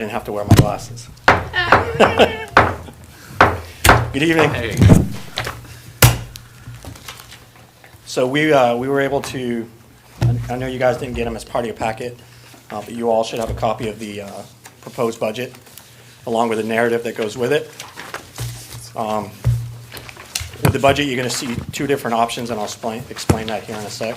Didn't have to wear my glasses. Good evening. There you go. So we were able to, I know you guys didn't get them as part of your packet, but you all should have a copy of the proposed budget, along with the narrative that goes with it. With the budget, you're going to see two different options, and I'll explain that here in a sec.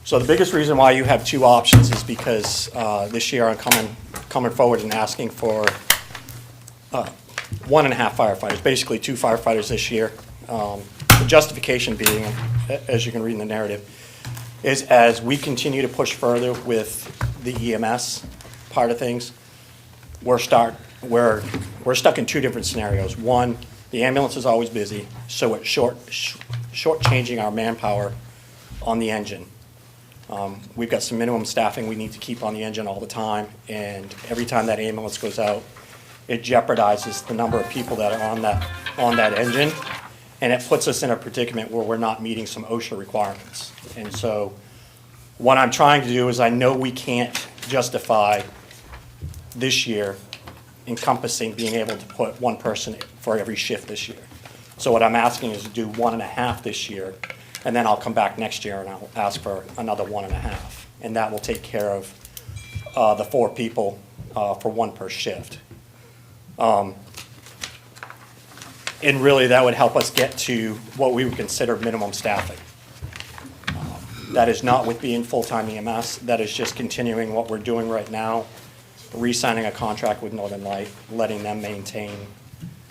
So the biggest reason why you have two options is because this year I'm coming forward and asking for 1.5 firefighters, basically 2 firefighters this year. The justification being, as you can read in the narrative, is as we continue to push further with the EMS part of things, we're stuck in two different scenarios. One, the ambulance is always busy, so it's shortchanging our manpower on the engine. We've got some minimum staffing we need to keep on the engine all the time, and every time that ambulance goes out, it jeopardizes the number of people that are on that engine, and it puts us in a predicament where we're not meeting some OSHA requirements. And so what I'm trying to do is, I know we can't justify this year encompassing being able to put one person for every shift this year. So what I'm asking is to do 1.5 this year, and then I'll come back next year and I'll ask for another 1.5. And that will take care of the 4 people for 1 per shift. And really, that would help us get to what we would consider minimum staffing. That is not with being full-time EMS. That is just continuing what we're doing right now, re-signing a contract with Northern Light, letting them maintain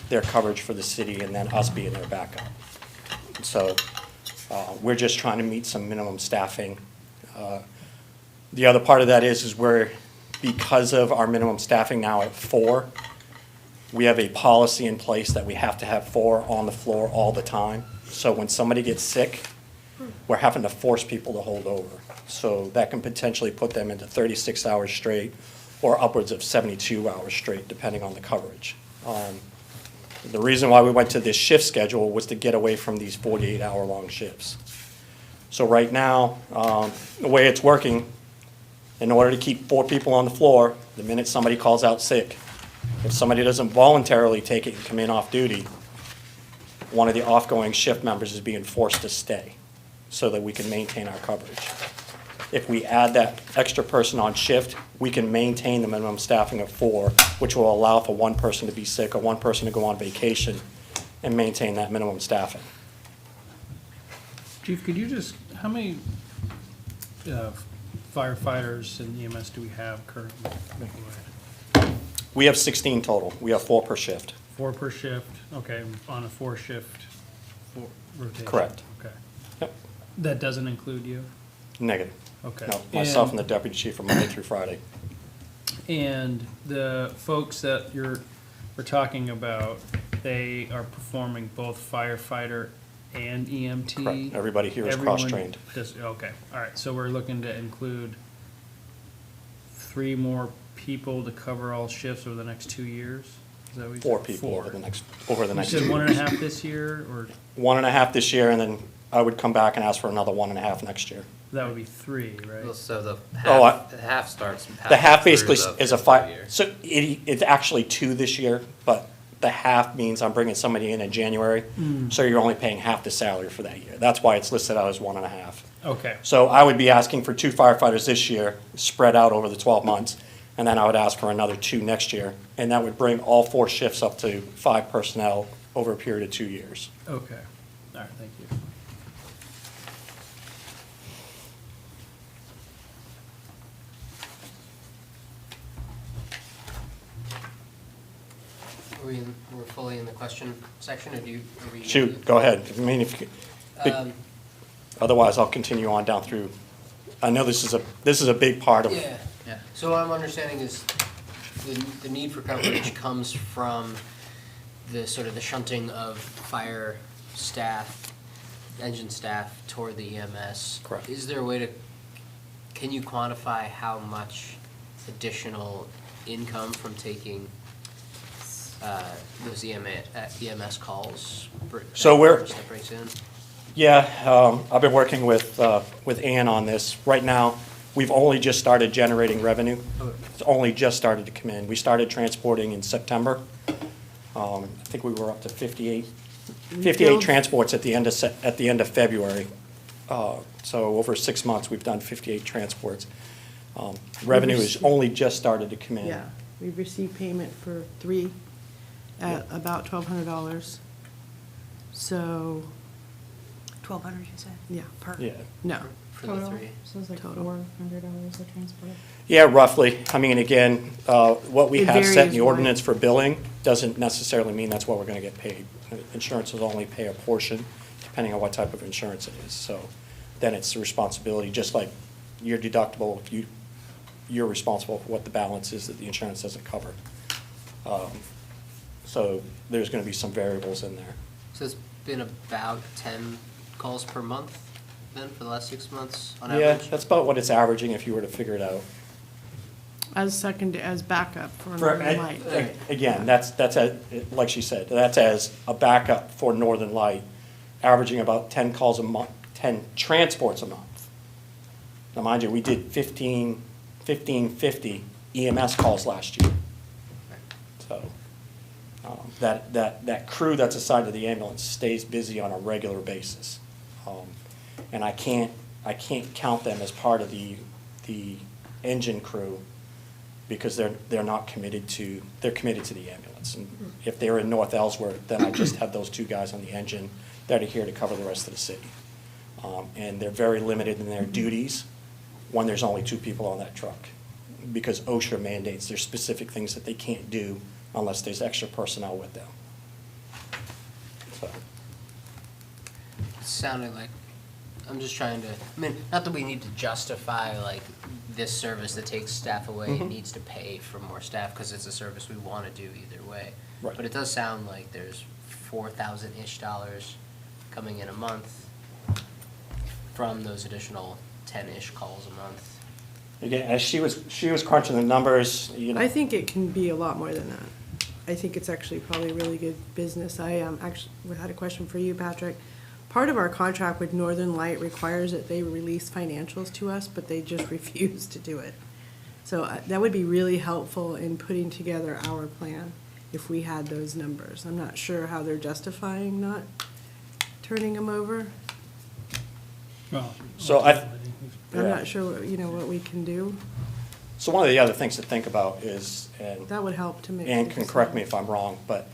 their coverage for the city, and then us being their backup. So we're just trying to meet some minimum staffing. The other part of that is we're, because of our minimum staffing now at 4, we have a policy in place that we have to have 4 on the floor all the time. So when somebody gets sick, we're having to force people to hold over. So that can potentially put them into 36 hours straight or upwards of 72 hours straight, depending on the coverage. The reason why we went to this shift schedule was to get away from these 48-hour-long shifts. So right now, the way it's working, in order to keep 4 people on the floor, the minute somebody calls out sick, if somebody doesn't voluntarily take it and come in off duty, one of the off-going shift members is being forced to stay so that we can maintain our coverage. If we add that extra person on shift, we can maintain the minimum staffing of 4, which will allow for 1 person to be sick or 1 person to go on vacation and maintain that minimum staffing. Chief, could you just, how many firefighters in EMS do we have currently? We have 16 total. We have 4 per shift. 4 per shift, okay, on a 4-shift rotation? Correct. Okay. Yep. That doesn't include you? Negative. Okay. No, myself and the deputy chief are Monday through Friday. And the folks that we're talking about, they are performing both firefighter and EMT? Correct. Everybody here is cross-trained. Okay, all right, so we're looking to include 3 more people to cover all shifts over the next 2 years? Is that what you said? 4 people 4. over the next You 2 said years. 1.5 this year, or 1.5 this year, and then I would come back and ask for another 1.5 next year. that would be 3, right? Well, so the Oh, half starts. The half basically through the is a fiscal 5. year. So it's actually 2 this year, but the half means I'm bringing somebody in January, so you're only paying half the salary for that year. That's why it's listed out as 1.5. Okay, So I would be asking for 2 firefighters this year, spread out over the 12 months, and then I would ask for another 2 next year, and that would bring all 4 shifts up to 5 personnel over a period of 2 years. okay, all right, thank you. We're fully in the question section, or are we? Shoot, go ahead. I mean, if you Um, otherwise, I'll continue on down through. I know this is a big part of. Yeah, Yeah. so what I'm understanding is the need for coverage comes from the sort of the shunting of fire staff, engine staff toward the EMS. Correct. Is there a way to, can you quantify how much additional income from taking those EMS calls? So we're- that brings in? Yeah, I've been working with Ann on this. Right now, we've only just started generating revenue. It's only just started to come in. We started transporting in September. I think we were up to 58 transports at the end of February. So over 6 months, we've done 58 transports. Revenue has only just started to come in. Yeah, we've received payment for 3 at about $1,200. So, 1,200, you said? yeah, per. Yeah. No, For the three. So it's like Total. $400 a transport. Yeah, roughly. I mean, again, what we It have set in varies the wide. ordinance for billing doesn't necessarily mean that's what we're gonna get paid. Insurance will only pay a portion, depending on what type of insurance it is. So then it's the responsibility, just like your deductible, if you're responsible for what the balance is that the insurance doesn't cover. So there's gonna be some variables in there. So it's been about 10 calls per month then for the last 6 months on Yeah, average? that's about what it's averaging if you were to figure it out. as backup for For- Northern Light. Again, that's, like she said, that's as a backup for Northern Light, averaging about 10 calls a month, 10 transports a month. Now, mind you, we did 1550 EMS calls last year. So, that crew that's assigned to the ambulance stays busy on a regular basis. And I can't count them as part of the engine crew because they're not committed to, they're committed to the ambulance. And if they're in North Ellsworth, then I just have those 2 guys on the engine that are here to cover the rest of the city. And they're very limited in their duties when there's only 2 people on that truck. Because OSHA mandates there's specific things that they can't do unless there's extra personnel with them. So, It sounded like, I'm just trying to, I mean, not that we need to justify like this service that takes staff away Mhm. needs to pay for more staff because it's a service we want to do either way. Right. But it does sound like there's $4,000-ish coming in a month from those additional 10-ish calls a month. again, as she was crunching the numbers, I think it can be a lot more than that. I think it's actually probably really good business. I actually had a question for you, Patrick. Part of our contract with Northern Light requires that they release financials to us, but they just refuse to do it. So that would be really helpful in putting together our plan if we had those numbers. I'm not sure how they're justifying not turning them over. Well, So I- ultimately, I'm Yeah. not sure, what we can do. So one of the other things to think about is, and That would help to make. Ann the can correct me decision. if I'm wrong, but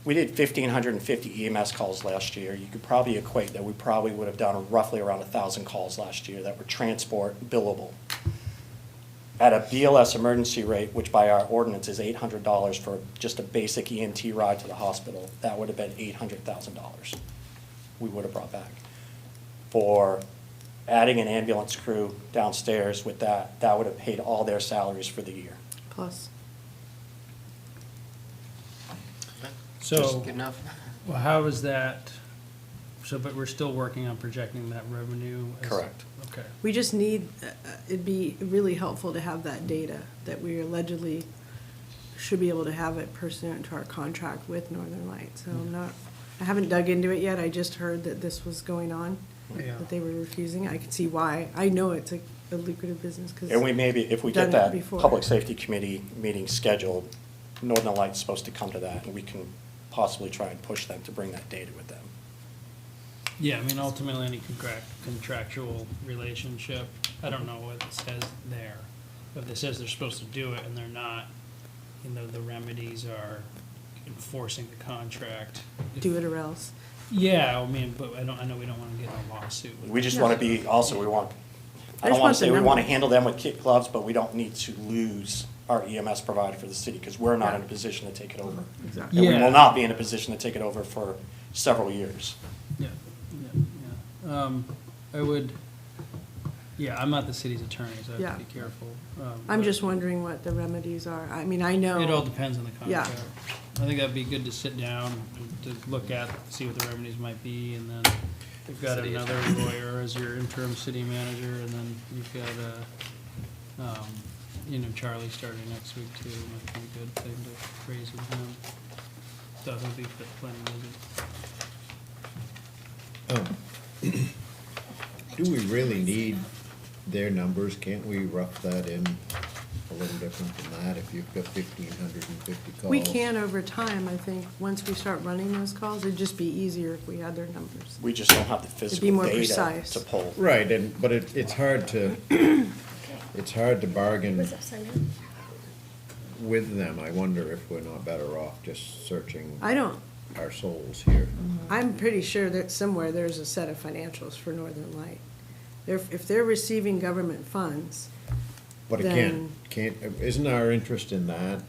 we did 1,550 EMS calls last year. You could probably equate that we probably would have done roughly around 1,000 calls last year that were transport billable. At a BLS emergency rate, which by our ordinance is $800 for just a basic EMT ride to the hospital, that would have been $800,000 we would have brought back. For adding an ambulance crew downstairs with that would have paid all their salaries for the year. Plus, So, Good enough? well, how is that, so, but we're still working on projecting that revenue? Correct. Okay. we just need, it'd be really helpful to have that data, that we allegedly should be able to have it pursuant to our contract with Northern Light. So I haven't dug into it yet. I just heard that this was going on, Yeah. that they were refusing. I can see why. I know it's a lucrative business because. And we maybe, if we Done get it that before. Public Safety Committee meeting scheduled, Northern Light's supposed to come to that, and we can possibly try and push them to bring that data with them. Yeah, I mean, ultimately, any contractual relationship, I don't know what it says there. If it says they're supposed to do it and they're not, the remedies are enforcing the contract. Do it or else. Yeah, I mean, but I know we don't want to get in a lawsuit. We just want to be, also, we want, I I don't just want want to say the we want to numbers. handle them with kid gloves, but we don't need to lose our EMS provider for the city, because we're not in a Yeah. position to take it over. Exactly. And we Yeah. will not be in a position to take it over for several years. Yeah, yeah. I would, yeah, I'm not the city's attorney, so I have Yeah. to be careful. I'm but just wondering what the remedies are. I mean, I know. It all depends on the Yeah. contract. I think that'd be good to sit down and to look at, see what the remedies might be, and then you've got City another attorney. lawyer as your interim city manager, and then you've got, Charlie starting next week too, might be a good thing to raise with him. So he'll be planning visit. Do we really need their numbers? Can't we rough that in a little different than that if you've got 1,550 calls? We can over time, I think, once we start running those calls, it'd just be easier if we had their numbers. We just don't have the physical more data precise. to pull. Right, but it's hard to, it's hard to bargain with them. I wonder if we're not better off just searching I don't, our souls here. I'm pretty sure that somewhere there's a set of financials for Northern Light. If they're receiving government funds, But Then- can't, isn't our interest in that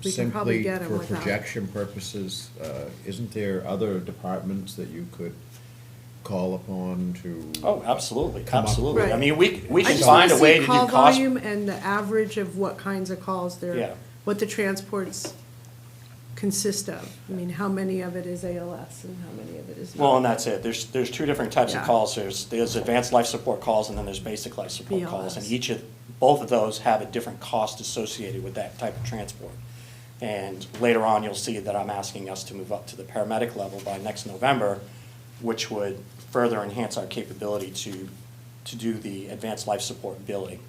We can probably simply get 'em for without- projection purposes? Isn't there other departments that you could call upon to? Oh, absolutely, Come up absolutely. I Right. mean, we I can just wanna find a see way to do call cost. volume and the average of what kinds of calls Yeah. they're, what the transports consist of. I mean, how many of it is ALS and how many of it is not? Well, and that's it. There's two different types of Yeah. calls. There's advanced life support calls, and then there's basic life support calls. And BLS. both of those have a different cost associated with that type of transport. And later on, you'll see that I'm asking us to move up to the paramedic level by next November, which would further enhance our capability to do the advanced life support billing.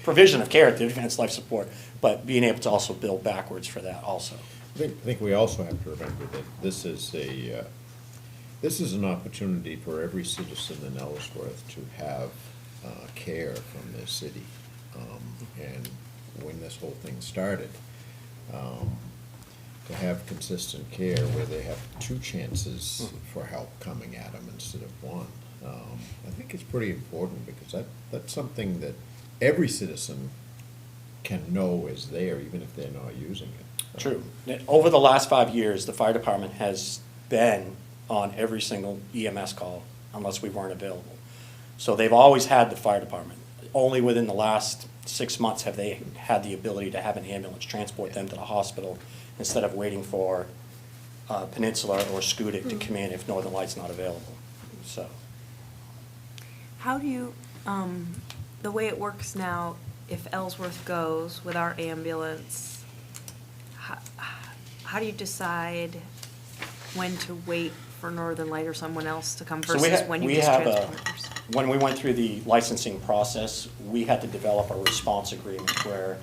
Provision of care at the advanced life support, but being able to also bill backwards for that also. I think we also have to remember that this is an opportunity for every citizen in Ellsworth to have care from their city. And when this whole thing started, to have consistent care where they have two chances for help coming at them instead of one. I think it's pretty important because that's something that every citizen can know is there, even if they're not using it. True. Over the last 5 years, the fire department has been on every single EMS call unless we weren't available. So they've always had the fire department. Only within the last 6 months have they had the ability to have an ambulance transport them to the hospital instead of waiting for Peninsula or Scudic to come in if Northern Light's not available. So, How do you, the way it works now, if Ellsworth goes with our ambulance, how do you decide when to wait for Northern Light or someone else to come So we versus ha- when you we just have transport yours? when we went through the licensing process, we had to develop a response agreement where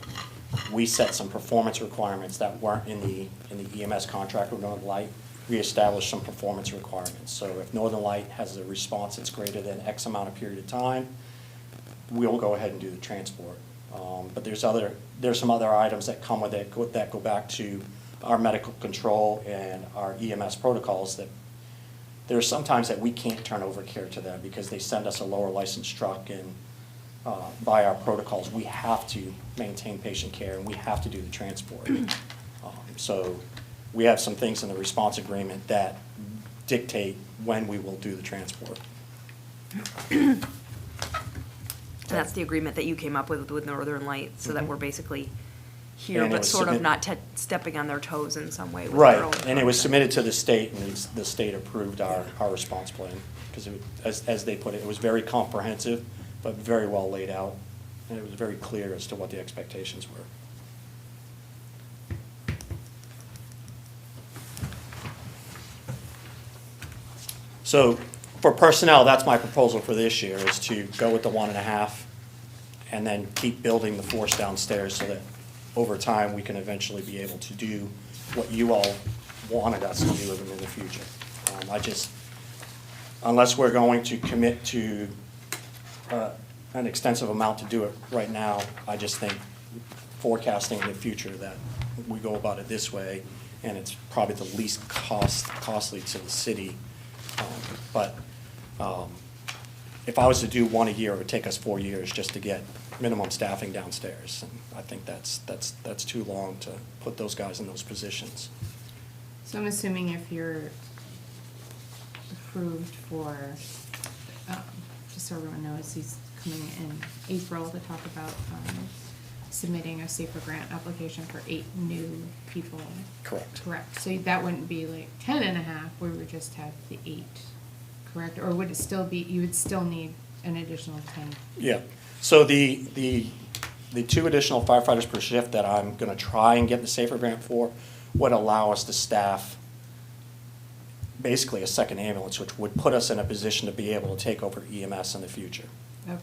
we set some performance requirements that weren't in the EMS contract with Northern Light. We established some performance requirements. So if Northern Light has a response that's greater than X amount of period of time, we'll go ahead and do the transport. But there's some other items that come with it that go back to our medical control and our EMS protocols that there are sometimes that we can't turn over care to them because they send us a lower licensed truck and by our protocols, we have to maintain patient care and we have to do the transport. So we have some things in the response agreement that dictate when we will do the transport. And that's the agreement that you came up with Northern Light, so that we're basically here, And it but was sort of submit- not stepping on their toes in some way with Right, their own and it was contract. submitted to the state, and the state approved our response plan, because as they put it, it was very comprehensive, but very well laid out, and it was very clear as to what the expectations were. So, for personnel, that's my proposal for this year, is to go with the 1.5, and then keep building the force downstairs so that over time, we can eventually be able to do what you all wanted us to do in the future. Unless we're going to commit to an extensive amount to do it right now, I just think forecasting in the future that we go about it this way, and it's probably the least costly to the city. But if I was to do one a year, it would take us 4 years just to get minimum staffing downstairs. And I think that's too long to put those guys in those positions. So I'm assuming if you're approved for, just so everyone knows, he's coming in April to talk about submitting a safer grant application for 8 new people. Correct. Correct. So that wouldn't be like 10.5, we would just have the 8, correct? Or would it still be, you would still need an additional 10? Yeah, so the 2 additional firefighters per shift that I'm gonna try and get the safer grant for would allow us to staff basically a second ambulance, which would put us in a position to be able to take over EMS in the future. Okay.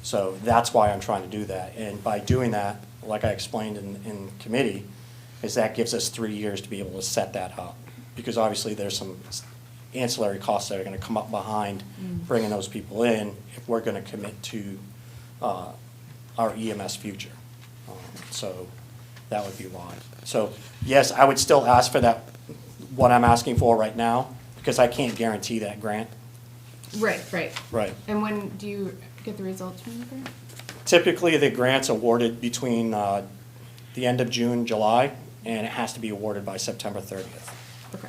So that's why I'm trying to do that. And by doing that, like I explained in committee, is that gives us 3 years to be able to set that up. Because obviously there's some ancillary costs that are gonna come up behind bringing those people in if we're gonna commit to our EMS future. So that would be why. So yes, I would still ask for that, what I'm asking for right now, because I can't guarantee that grant. Right, right. Right. And when do you get the results from the grant? Typically, the grant's awarded between the end of June, July, and it has to be awarded by September 30th. Okay.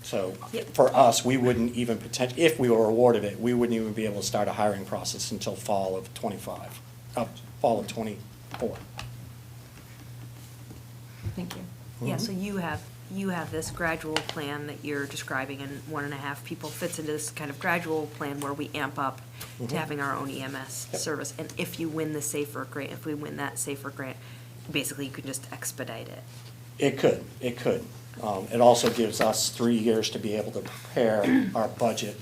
So Yep. for us, we wouldn't even if we were awarded it, we wouldn't even be able to start a hiring process until fall of fall of 24. Thank you. Yeah, so you have this gradual plan that you're describing, and 1.5 people fits into this kind of gradual plan where we amp up to having our own EMS Yep. service. And if you win the SAFER grant, if we win that SAFER grant, basically you can just expedite it. It could. It also gives us 3 years to be able to prepare our budget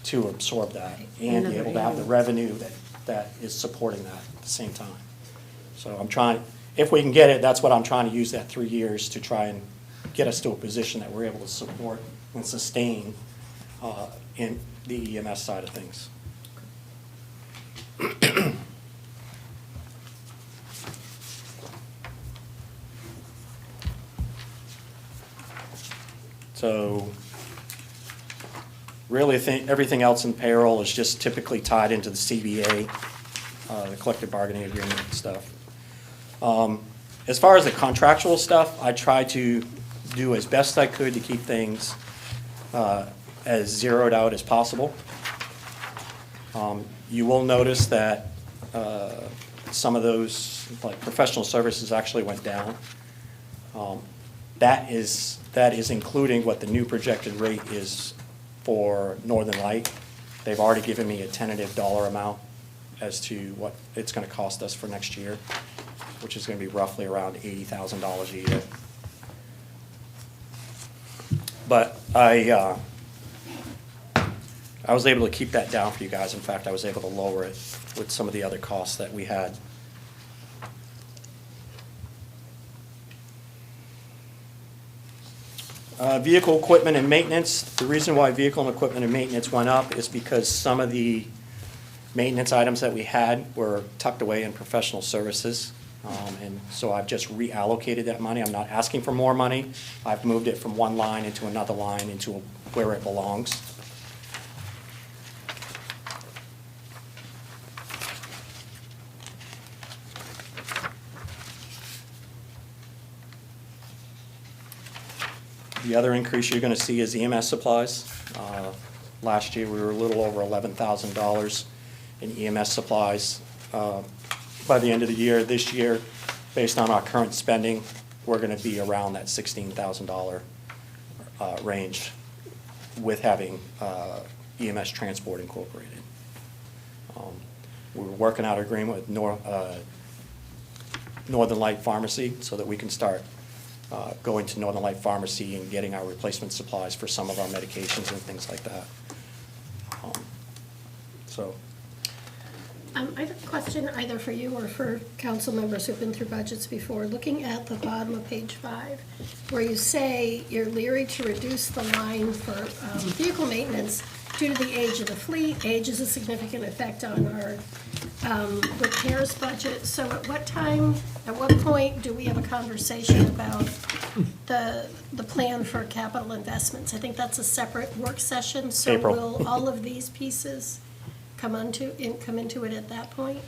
to absorb that and be able to have the revenue that is supporting that at the same time. So I'm trying, if we can get it, that's what I'm trying to use that 3 years to try and get us to a position that we're able to support and sustain in the EMS side of things. So really, everything else in payroll is just typically tied into the CBA, the collective bargaining agreement and stuff. As far as the contractual stuff, I tried to do as best I could to keep things as zeroed out as possible. You will notice that some of those, like professional services, actually went down. That is including what the new projected rate is for Northern Light. They've already given me a tentative dollar amount as to what it's gonna cost us for next year, which is gonna be roughly around $80,000 a year. But I was able to keep that down for you guys. In fact, I was able to lower it with some of the other costs that we had. Vehicle equipment and maintenance. The reason why vehicle and equipment and maintenance went up is because some of the maintenance items that we had were tucked away in professional services. And so I've just reallocated that money. I'm not asking for more money. I've moved it from one line into another line into where it belongs. The other increase you're gonna see is EMS supplies. Last year, we were a little over $11,000 in EMS supplies. By the end of the year, this year, based on our current spending, we're gonna be around that $16,000 range with having EMS transport incorporated. We're working out an agreement with Northern Light Pharmacy so that we can start going to Northern Light Pharmacy and getting our replacement supplies for some of our medications and things like that. So, I have a question either for you or for council members who've been through budgets before. Looking at the bottom of page 5, where you say you're leery to reduce the line for vehicle maintenance due to the age of the fleet. Age is a significant effect on our repairs budget. So at what point do we have a conversation about the plan for capital investments? I think that's a separate work session. So April. will all of these pieces come into it at that point?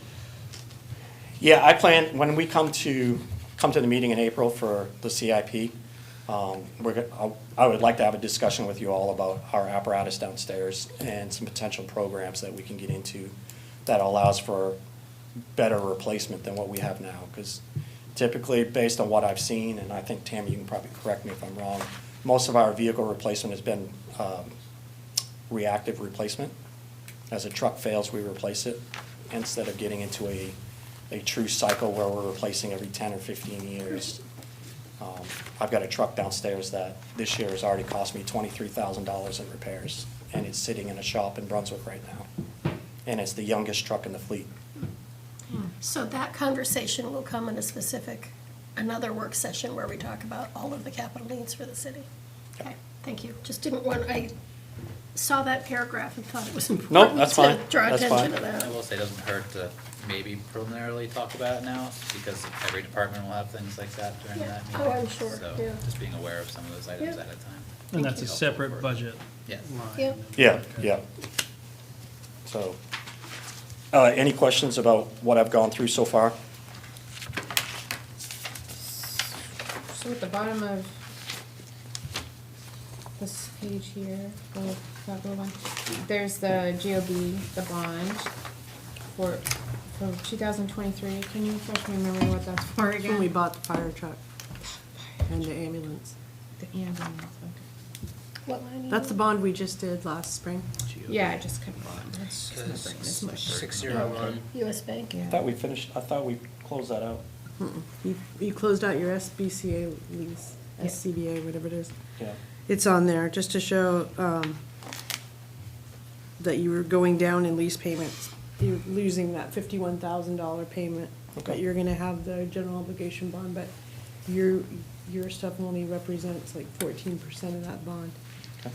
yeah, I plan, when we come to the meeting in April for the CIP, I would like to have a discussion with you all about our apparatus downstairs and some potential programs that we can get into that allows for better replacement than what we have now. Because typically, based on what I've seen, and I think, Tammy, you can probably correct me if I'm wrong, most of our vehicle replacement has been reactive replacement. As a truck fails, we replace it, instead of getting into a true cycle where we're replacing every 10 or 15 years. I've got a truck downstairs that this year has already cost me $23,000 in repairs, and it's sitting in a shop in Brunswick right now. And it's the youngest truck in the fleet. So that conversation will come in a specific, another work session where we talk about all of the capital needs for the city. Okay, thank you. Just didn't want, I saw that paragraph and thought it was important that's to fine. draw That's attention to fine. that. I will say it doesn't hurt to maybe preliminarily talk about it now, because every department will have things like that during Yeah. that Oh, meeting. I'm sure, So yeah. just being aware of some of those items Yeah. at a time. And that's a you. separate budget Yes. line. Yeah. Yeah, yeah. So, any questions about what I've gone through so far? So at the bottom of this page here, that little one, there's the GOB, the bond for 2023. Can you refresh my memory what that's for That's when we again? bought the fire truck and the ambulance. The ambulance, okay. What line are you That's the on? bond we just did last spring. Yeah, I just couldn't remember. It's just my brain is mush. 601. US Bank. Yeah. I thought we closed that out. You closed out your SBCA lease, Yeah. SCBA, whatever it is. Yeah. It's on there, just to show, that you were going down in lease payments. You're losing that $51,000 payment, but Okay. you're gonna have the general obligation bond, but your stuff only represents like 14% of that bond. Okay.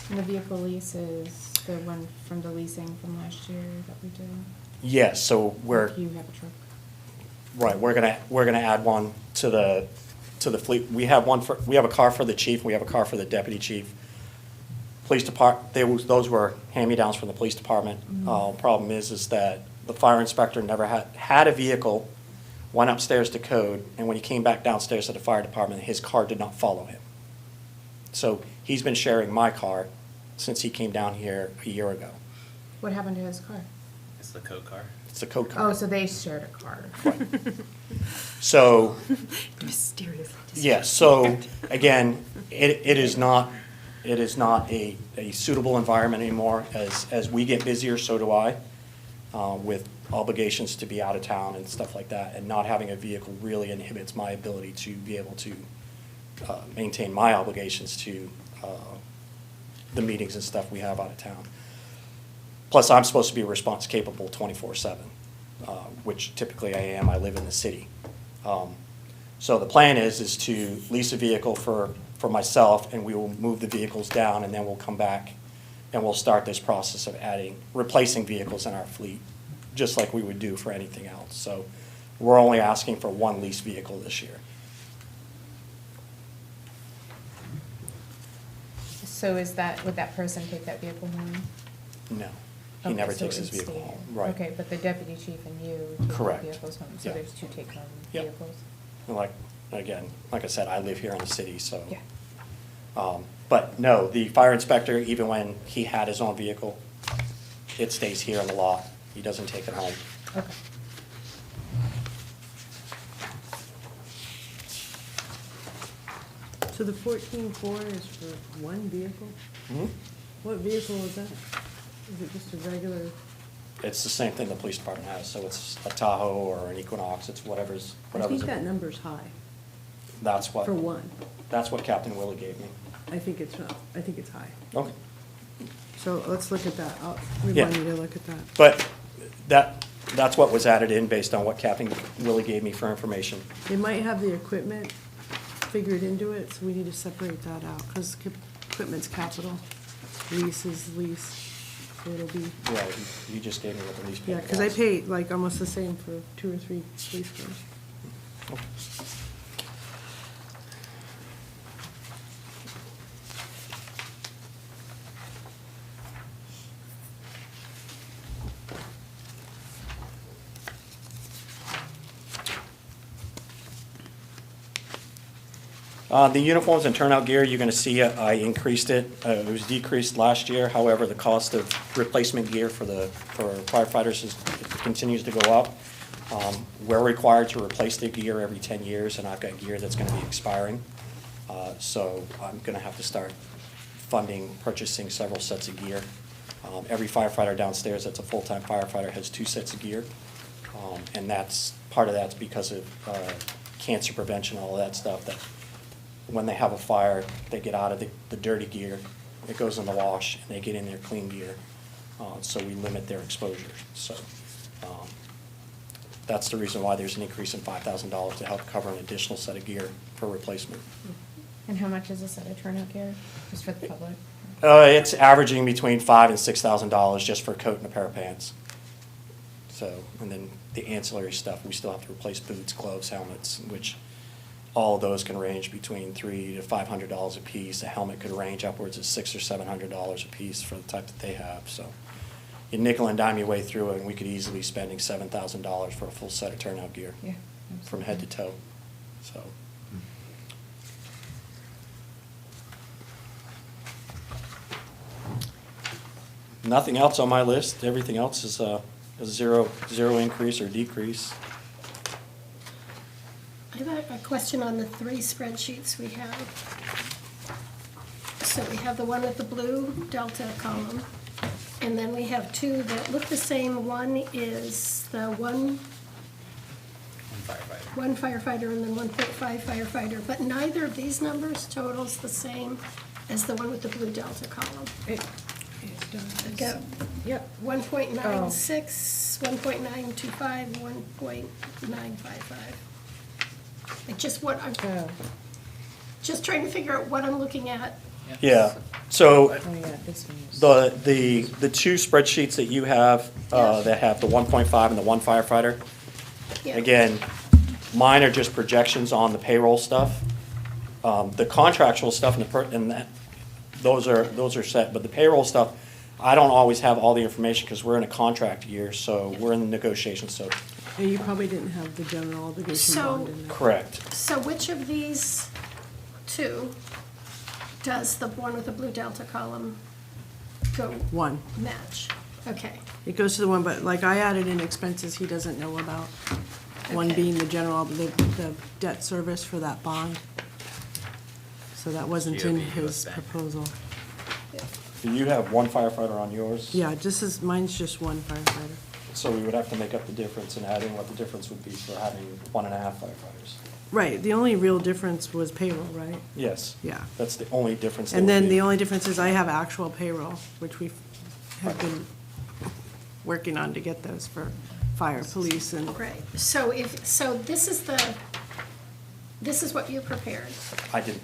And the vehicle lease is the one from the leasing from last year that we did. Yes, so we're, You have a truck. right, we're gonna add one to the fleet. We have a car for the chief, we have a car for the deputy chief. Police those were hand-me-downs from the police department. Problem is that the fire inspector never had a vehicle, went upstairs to code, and when he came back downstairs to the fire department, his car did not follow him. So he's been sharing my car since he came down here a year ago. What happened to his car? It's the code car. It's a code car. Oh, so they shared a car. So, Mysteriously. yeah, so, again, it is not a suitable environment anymore. As we get busier, so do I, with obligations to be out of town and stuff like that, and not having a vehicle really inhibits my ability to be able to maintain my obligations to the meetings and stuff we have out of town. Plus, I'm supposed to be capable 24/7, which typically I am. I live in the city. So the plan is to lease a vehicle for myself, and we will move the vehicles down, and then we'll come back and we'll start this process of replacing vehicles in our fleet, just like we would do for anything else. So we're only asking for one lease vehicle this year. So would that person take that vehicle home? No, he Okay, never so takes it his would vehicle stay home. here. Right. Okay, but the deputy chief and you take the Correct. vehicles home, so Yeah. there's two take-home Yep. vehicles? And like I said, I live here in the city, so. Yeah. But no, the fire inspector, even when he had his own vehicle, it stays here in the lot. He doesn't take it home. Okay. So the 14.4 is for one vehicle? Mhm. What vehicle is that? Is it just a regular? It's the same thing the police department has, so it's a Tahoe or an Equinox, it's whatever's. I think that number's high That's what. for one. That's what Captain Willie gave me. I think it's not, I think it's high. Okay. So let's look at that. I'll Yeah. remind you to look at that. But that's what was added in based on what Captain Willie gave me for information. They might have the equipment figured into it, so we need to separate that out, because equipment's capital, lease is lease, so it'll be, Yeah, he just gave me what the lease yeah, payment because I was. pay like almost the same for 2 or 3 police cars. The uniforms and turnout gear, you're gonna see I increased it. It was decreased last year. However, the cost of replacement gear for firefighters continues to go up. We're required to replace the gear every 10 years, and I've got gear that's gonna be expiring. So I'm gonna have to start funding, purchasing several sets of gear. Every firefighter downstairs that's a full-time firefighter has 2 sets of gear. And part of that's because of cancer prevention, all of that stuff, that when they have a fire, they get out of the dirty gear, it goes in the wash, and they get in their clean gear. So we limit their exposure. So that's the reason why there's an increase in $5,000 to help cover an additional set of gear for replacement. And how much is a set of turnout gear, just for the public? It's averaging between $5,000 and $6,000 just for a coat and a pair of pants. So, and then the ancillary stuff, we still have to replace boots, gloves, helmets, which all of those can range between $300 to $500 a piece. A helmet could range upwards of $600 or $700 a piece for the type that they have. So you nickel and dime your way through it, and we could easily be spending $7,000 for a full set of turnout gear Yeah. from head to toe. So. Nothing else on my list. Everything else is a zero increase or decrease. I have a question on the 3 spreadsheets we have. So we have the one with the blue delta column, and then we have 2 that look the same. One is the One firefighter. one firefighter and then 1.5 firefighter, but neither of these numbers totals the same as the one with the blue delta column. I've got Yep. 1.96, 1.925, 1.955. I just what, I'm Oh, just trying to figure out what I'm looking at. Yeah, so oh yeah, this one is. the 2 spreadsheets that you have, Yeah. that have the 1.5 and the 1 firefighter, Yeah. again, mine are just projections on the payroll stuff. The contractual stuff and that, those are set, but the payroll stuff, I don't always have all the information because we're in a contract year, so we're in the negotiation, so, And you probably didn't have the general obligation So- bond in there. correct. So which of these 2 does the one with the blue delta column go One. match? Okay, It goes to the one, but like I added in expenses he doesn't know about. One Okay. being the general, the debt service for that bond. So that wasn't in GOB, his bank. proposal. Do you have 1 firefighter on yours? Yeah, mine's just 1 firefighter. So we would have to make up the difference and add in what the difference would be for having 1.5 firefighters. Right, the only real difference was payroll, right? Yes. Yeah. That's the only difference. there And would then be. the only difference is I have actual payroll, which we have been working on to get those for fire, police, and, right. So this is what you prepared. I did,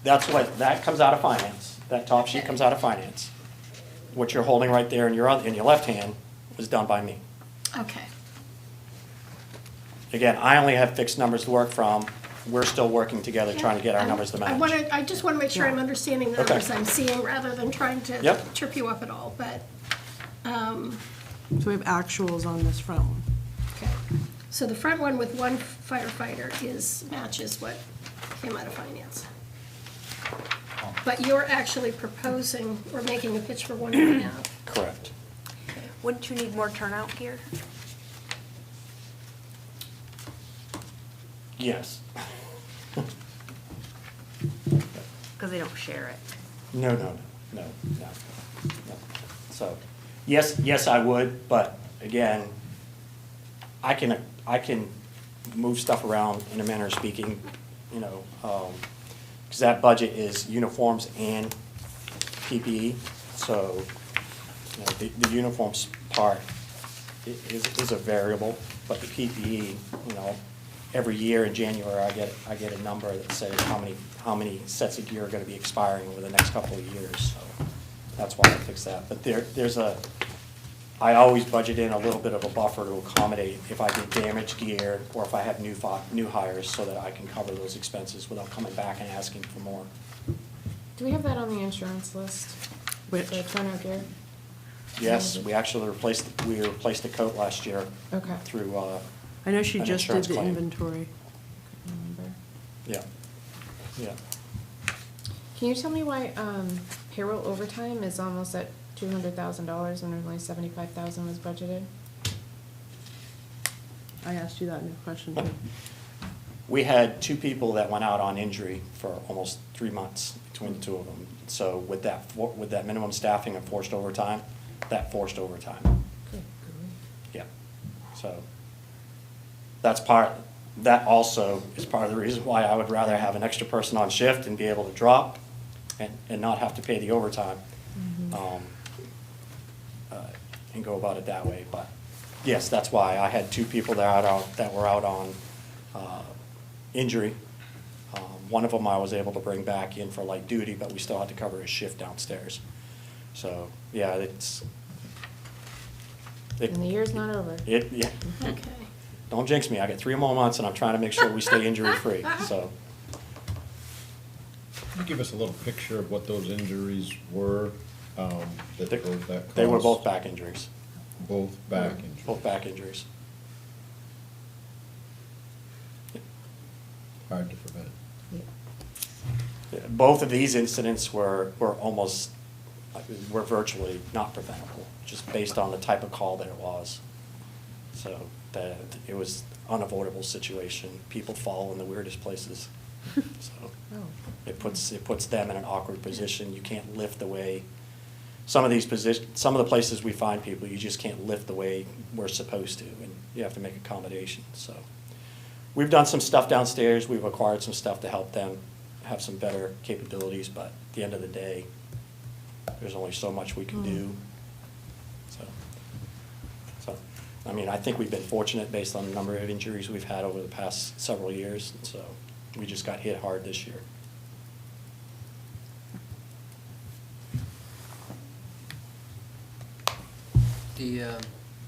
that comes out of finance. That top sheet comes out of finance. What you're holding right there in your left hand was done by me. Okay, Again, I only have fixed numbers to work from. We're still working together, trying to get our numbers to match. I just want to make sure I'm understanding the Okay. numbers I'm seeing rather than trying to Yep. trip you up at all, but, so we have actuals on this front one. okay. So the front one with 1 firefighter matches what came out of finance. But you're actually proposing or making a pitch for 1.5. Correct. Wouldn't you need more turnout gear? Yes. Because they don't share it. No. So, yes, I would, but again, I can move stuff around in a manner of speaking, because that budget is uniforms and PPE. So, the uniforms part is a variable, but the PPE, every year in January, I get a number that says how many sets of gear are gonna be expiring over the next couple of years, so that's why I fixed that. But I always budget in a little bit of a buffer to accommodate if I get damaged gear or if I have new hires, so that I can cover those expenses without coming back and asking for more. Do we have that on the insurance list? Which? The turnout gear? Yes, we actually replaced the coat last year Okay. through, I know she An just did insurance the claim. inventory. Remember. yeah. Can you tell me why payroll overtime is almost at $200,000 when only $75,000 was budgeted? I asked you that in your question too. We had 2 people that went out on injury for almost 3 months between the 2 of them. So with that minimum staffing and forced overtime, that forced overtime. Good grief. Yeah. So that's part, that also is part of the reason why I would rather have an extra person on shift and be able to drop and not have to pay the overtime. And go about it that way, but yes, that's why I had two people that were out on injury. One of them I was able to bring back in for light duty, but we still had to cover his shift downstairs. So, yeah, And the year's not over. yeah. Okay. Don't jinx me, I got 3 more months and I'm trying to make sure we stay injury-free, so. Can you give us a little picture of what those injuries were, that drove that cause? They were both back injuries, Both back injuries? both back injuries. Hard to prevent. Both of these incidents were virtually not preventable, just based on the type of call that it was. So it was unavoidable situation. People fall in the weirdest places. So it puts them in an awkward position. You can't lift the way, some of the places we find people, you just can't lift the way we're supposed to, and you have to make accommodations, so. We've done some stuff downstairs, we've acquired some stuff to help them have some better capabilities, but at the end of the day, there's only so much we can do. So, I mean, I think we've been fortunate based on the number of injuries we've had over the past several years, and so we just got hit hard this year. The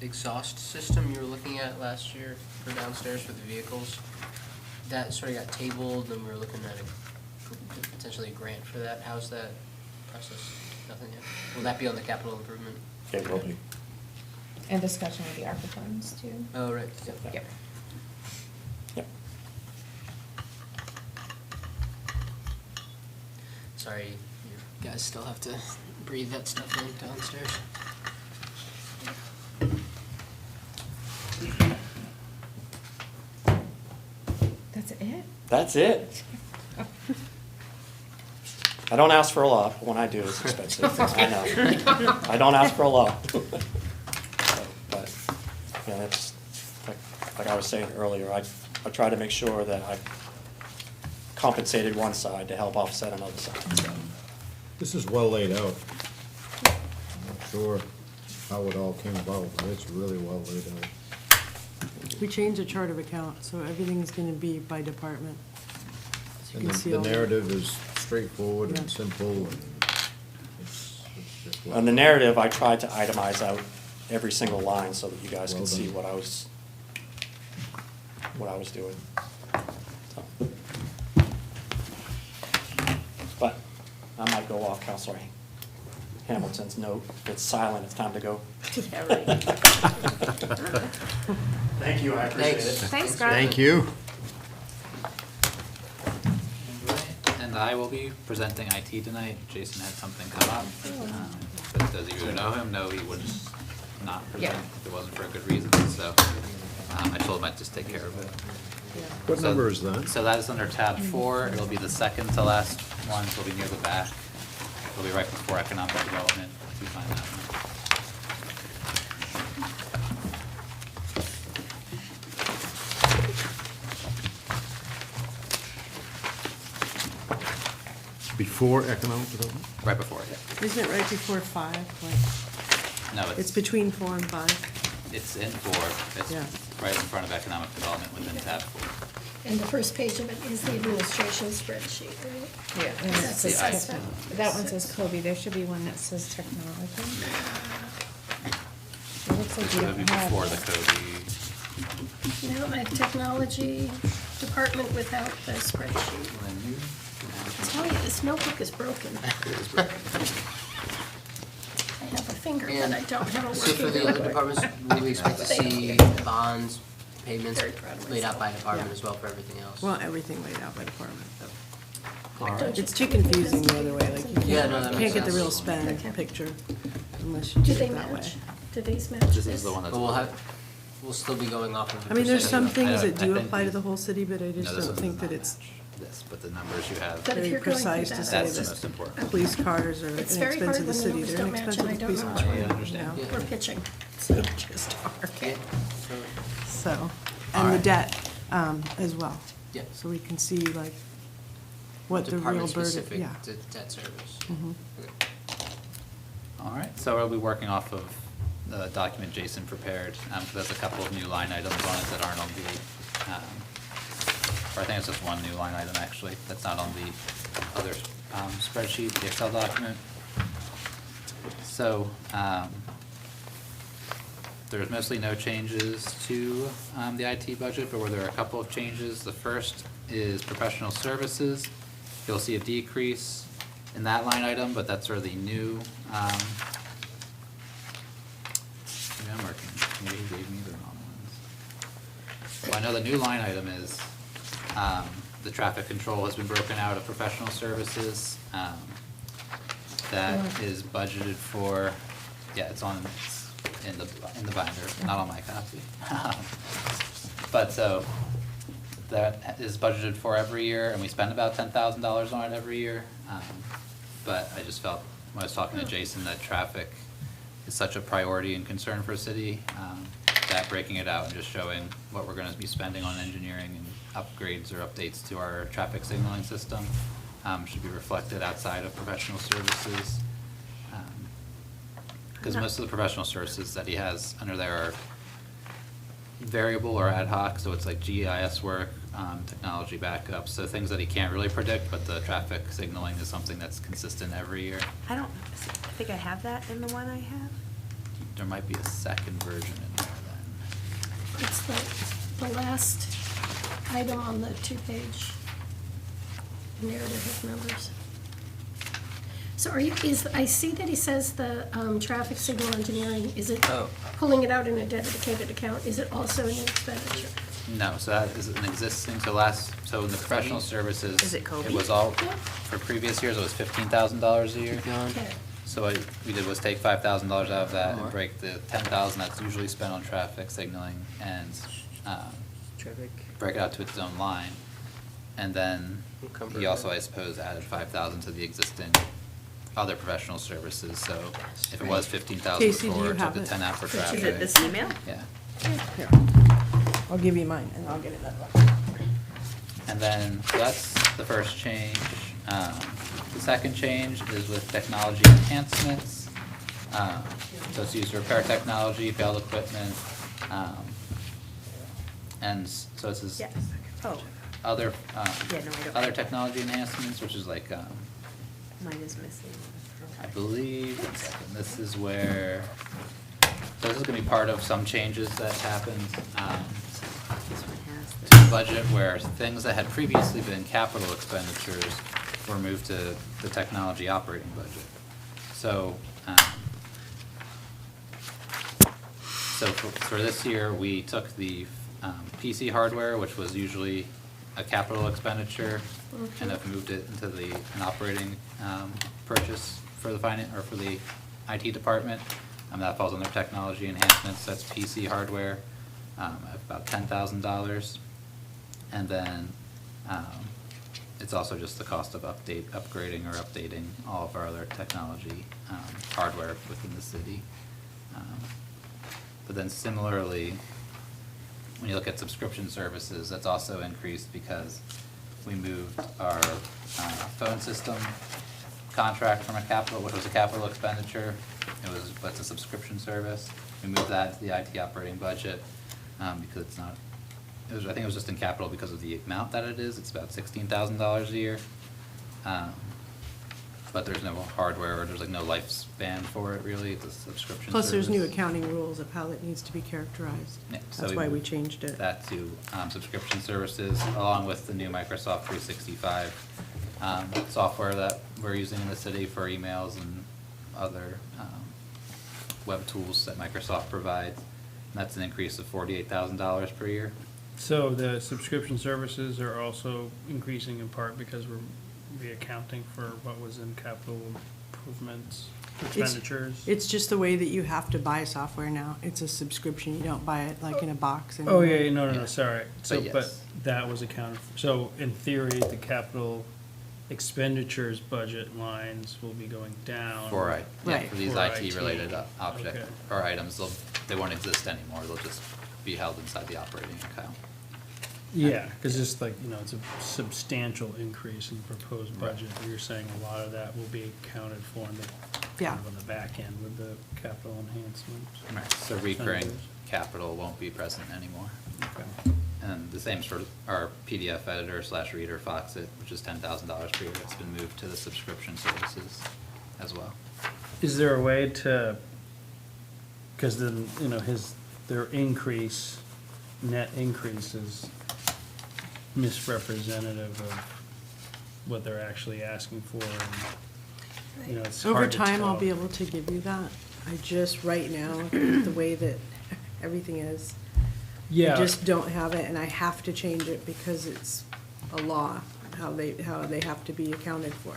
exhaust system you were looking at last year for downstairs for the vehicles, that sort of got tabled, and we were looking at potentially a grant for that. How's that process? Nothing yet? Will that be on the capital improvement? It will be. And discussion with the ARPA funds too. Oh, right. Yep. Yep. Sorry, you guys still have to breathe that stuff in downstairs. That's it? That's it. I don't ask for a lot, but when I do, it's expensive. I know. I don't ask for a lot. But, you know, it's, like I was saying earlier, I try to make sure that I compensated one side to help offset another side. So, This is well laid out. I'm not sure how it all came about, but it's really well laid out. We changed the chart of account, so everything's gonna be by department. So you And can see the all narrative is straightforward Yeah. and simple, and it's just well. On the narrative, I tried to itemize out every single line so that you guys Well could see done. what I was doing. So. But I might go off Counselor Hamilton's note. It's silent, it's time to go. Yeah, right. Thank you, I appreciate it. Thanks, Scott. Thank you. And I will be presenting IT tonight. Jason had something come up. But those of you who know him know he would not present Yeah. if it wasn't for a good reason, so I told him I'd just take care of it. What So- number is that? So that is under tab 4. It'll be the second to last one, so it'll be near the back. It'll be right before economic development, if you find that one. Before economic development? Right before it, yeah. Isn't it right before 5? Like, No, it's between 4 and 5? It's in 4. Yeah. It's right in front of economic development within tab 4. And the first page of it is the administration spreadsheet, right? Yeah. And it That's says the tech- That one says Kobe, there should be one that says technology. It looks like This you would don't be have. before the it. Kobe. No, I have technology department without the spreadsheet. I tell you, this notebook is broken. I have a finger, but I don't have a So for working the other notebook. departments, will we expect to Thank see you. bonds, payments Very proud of laid out by myself. department Yeah. as well for everything else? Well, everything laid out by department. Alright. It's too confusing the other way, like you Yeah, no, that can't makes get the sense. real spend Okay. picture unless you Do do they it that way. match? Do these match This this? is the one that's. But we'll still be going off of. I mean, there's some percentage. things that do I think apply to these- the whole city, but I No, just this don't one think does that not it's match this, but the numbers you have. But if very you're going through precise to that, say That's the that most important. police cars are an It's very expense hard of the when the city, numbers they're an don't match expense and of I the don't police know. department. I understand. you know? We're pitching. They just are. Yeah, So, All and the right. debt, as well. Yeah. So we can see like what the real Department burden, specific yeah. to debt service. Mhm. Okay. All right, so we'll be working off of the document Jason prepared. There's a couple of new line items on it that aren't on the, or I think it's just one new line item actually, that's not on the other spreadsheet, the Excel document. So, there's mostly no changes to the IT budget, but where there are a couple of changes. The first is professional services. You'll see a decrease in that line item, but that's sort of the new, maybe I'm working, maybe he gave me the wrong ones. Well, I know the new line item is, the traffic control has been broken out of professional services. That is budgeted for, yeah, it's in the binder, not on my copy. But so, that is budgeted for every year, and we spend about $10,000 on it every year. But I just felt, when I was talking to Jason, that traffic is such a priority and concern for the city, that breaking it out and just showing what we're gonna be spending on engineering and upgrades or updates to our traffic signaling system, should be reflected outside of professional services. Because most of the professional services that he has under there are variable or ad hoc, so it's like GIS work, technology backup, so things that he can't really predict, but the traffic signaling is something that's consistent every year. I think I have that in the one I have. There might be a second version in there then. It's the last item on the 2-page narrative of numbers. So I see that he says the traffic signal engineering, is it Oh. pulling it out in a dedicated account? Is it also an expenditure? No, so that is an existing, so in the professional services. Is it Kobe? It was all, Yeah. for previous years, it was $15,000 a year. Okay. So what we did was take $5,000 out of that More. and break the $10,000 that's usually spent on traffic signaling and, Traffic. break it out to its own line. And then he also, I suppose, added 5,000 to the existing other professional services, so if it was 15,000 Casey, do before, you took have the it? 10 out for Is traffic. it this email? Yeah. Here, I'll give you mine and I'll get another one. And then, so that's the first change. The second change is with technology enhancements. So it's used to repair technology, failed equipment, and so this is Yes. Oh, other, Yeah, no, I don't. other technology enhancements, which is like, mine is missing. I believe, one second, this is where, so this is gonna be part of some changes that happened, This one has to the the. budget where things that had previously been capital expenditures were moved to the technology operating budget. So, for this year, we took the PC hardware, which was usually a capital expenditure, and have moved it into an operating purchase for the finance, or for the IT department. That falls under technology enhancements, that's PC hardware, at about $10,000. And then, it's also just the cost of upgrading or updating all of our other technology, hardware within the city. But then similarly, when you look at subscription services, that's also increased because we moved our phone system contract from which was a capital expenditure. But it's a subscription service. We moved that to the IT operating budget, because it's not, I think it was just in capital because of the amount that it is. It's about $16,000 a year. But there's no hardware, or there's like no lifespan for it really, it's a subscription Plus, there's new service. accounting rules of how it needs to be characterized. Yeah, so That's why we changed it. that to subscription services, along with the new Microsoft 365 software that we're using in the city for emails and other web tools that Microsoft provides. And that's an increase of $48,000 per year. So the subscription services are also increasing in part because we're reaccounting for what was in capital improvements expenditures? It's just the way that you have to buy software now. It's a subscription. You don't buy it like in a box. Oh, yeah, anymore. no, Yeah. sorry. So, But but yes. that was accounted for. So in theory, the capital expenditures budget lines will be going down. For Right. for these For IT-related IT. object, Okay. or items, they won't exist anymore, they'll just be held inside the operating account. Yeah, because it's like, it's a substantial increase in the proposed budget. You're saying a lot of that will be accounted for in the, Yeah. kind of on the back end with the capital enhancements. Right, so recurring Percentages. capital won't be present anymore. Okay. And the same for our PDF editor / reader Foxit, which is $10,000 per year. It's been moved to the subscription services as well. Is there a way to, because then, their net increase is misrepresentative of what they're actually asking for, and, it's Over hard to time, I'll tell. be able to give you that. I just, right now, the way that everything is, I Yeah, just don't have it, and I have to change it because it's a law, how they have to be accounted for.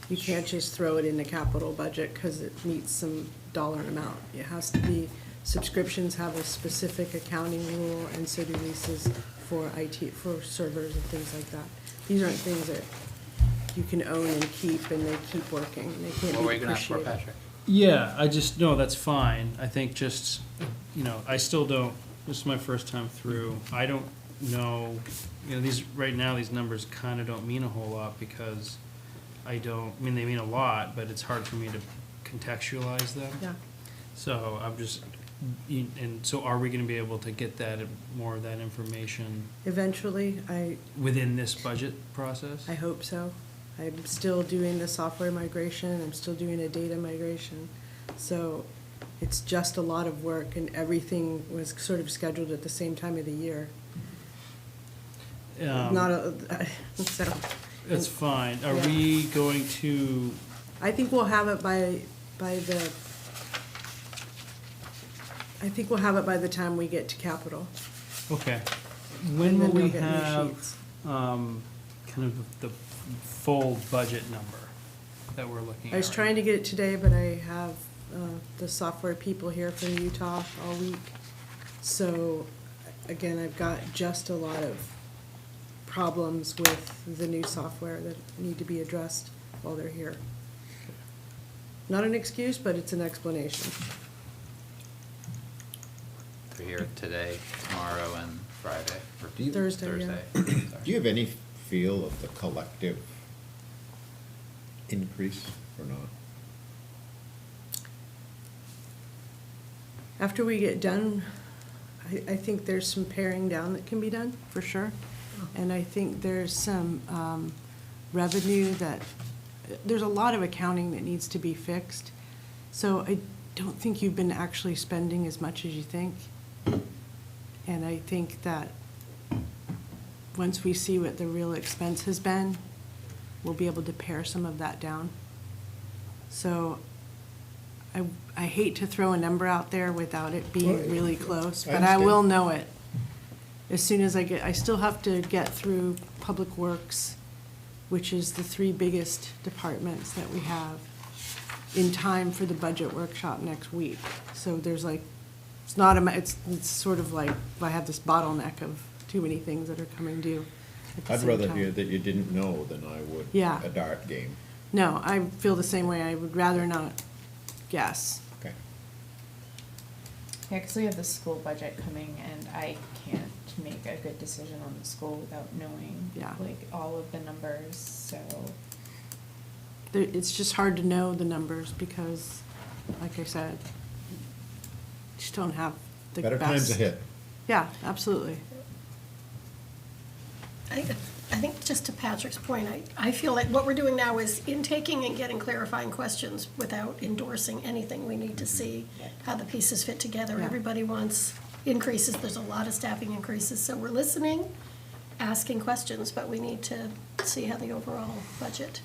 You can't just throw it in the capital budget because it meets some dollar amount. It has to be, subscriptions have a specific accounting rule, and so do leases for IT, for servers and things like that. These aren't things that you can own and keep, and they keep working, and they can't What were be you gonna ask for, depreciated. Patrick? yeah, no, that's fine. I think just, I still don't, this is my first time through. I don't know, right now, these numbers kind of don't mean a whole lot because they mean a lot, but it's hard for me to contextualize them. Yeah. So I'm just, and so are we gonna be able to get more of that information Eventually, within this budget process? I hope so. I'm still doing the software migration, I'm still doing a data migration. So it's just a lot of work, and everything was sort of scheduled at the same time of the year. So, That's fine. Are we going to, I think we'll have it by the time we get to capital. okay, when And will then we you'll get new have, sheets. kind of the full budget number that we're looking at? I was right trying to get it today, but I have the software people here from Utah all week. So, again, I've got just a lot of problems with the new software that need to be addressed while they're here. Not an excuse, but it's an explanation. They're here today, tomorrow, and Friday, or Do you- Thursday, yeah. Thursday. Do you have any feel of the collective increase or not? After we get done, I think there's some paring down that can be done, for sure. And I think there's some revenue there's a lot of accounting that needs to be fixed. So I don't think you've been actually spending as much as you think. And I think that once we see what the real expense has been, we'll be able to pare some of that down. So I hate to throw a number out there without it being Well, really close, I but I will understand. know it. As soon as I still have to get through Public Works, which is the 3 biggest departments that we have, in time for the budget workshop next week. So there's it's sort of like, I have this bottleneck of too many things that are coming due at the I'd same rather time. hear that you didn't know than I would Yeah. a dart game. No, I feel the same way. I would rather not guess. Okay. Yeah, because we have the school budget coming, and I can't make a good decision on the school without knowing, Yeah. all of the numbers, so. It's just hard to know the numbers because, like I said, just don't have the best. Better times ahead. Yeah, absolutely. I think just to Patrick's point, I feel like what we're doing now is intaking and getting clarifying questions without endorsing anything. We need to see how the pieces fit together. Yeah. Everybody wants increases, there's a lot of staffing increases, so we're listening, asking questions, but we need to see how the overall budget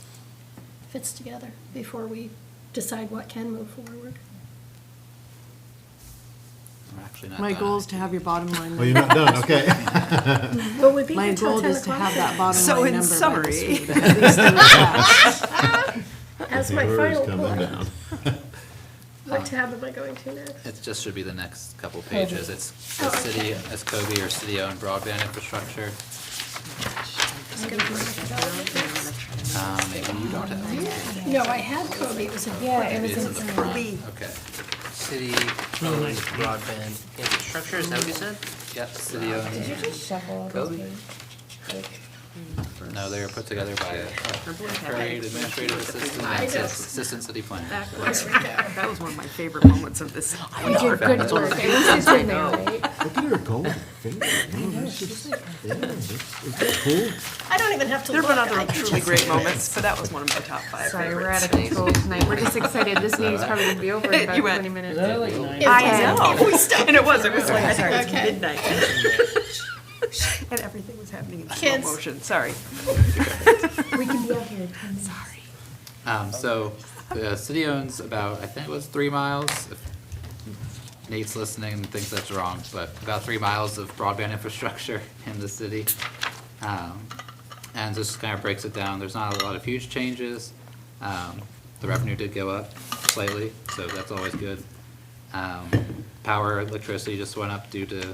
fits together before we decide what can move forward. We're actually not My done. goal is to have your bottom line. Well, you're not done, okay. Will we be My here till goal 10 is to o'clock? have that bottom So line in number by summary- this week. At least they would have. As my Paper is final coming point. down. What tab am I going to next? It just should be the next couple pages. It's Oh, the city okay. as Kobe or city-owned broadband infrastructure. I'm gonna mark it down. Maybe you don't have it. No, I had Kobe, it was in. Yeah, it print. was It is in the front, B. okay. city really owns nice. broadband infrastructure, is that what you said? Yep, city owns. Did you just shuffle all Kobe? those pages? No, they were put together by a trade administrative assistant I and know. assistant city planner. That was one of my favorite moments of this. You did good work. It was just in there, right? Look at her go with her finger. No, that's just- yeah, it's cool. I don't even have to There've look. been I other can truly just- great moments, but that was one of my top five Sorry, we're favorites. out of control tonight. We're just excited. This meeting's probably gonna be over in about You went- 20 minutes. Is that like 9? I know, We stopped and it was like, I think it was Okay. midnight. And everything was happening in slow Kids. motion, sorry. We can be out here in 10 minutes. So the city owns about, I think it was 3 miles. If Nate's listening and thinks that's wrong, but about 3 miles of broadband infrastructure in the city. And this kind of breaks it down. There's not a lot of huge changes. The revenue did go up slightly, so that's always good. Power, electricity just went up due to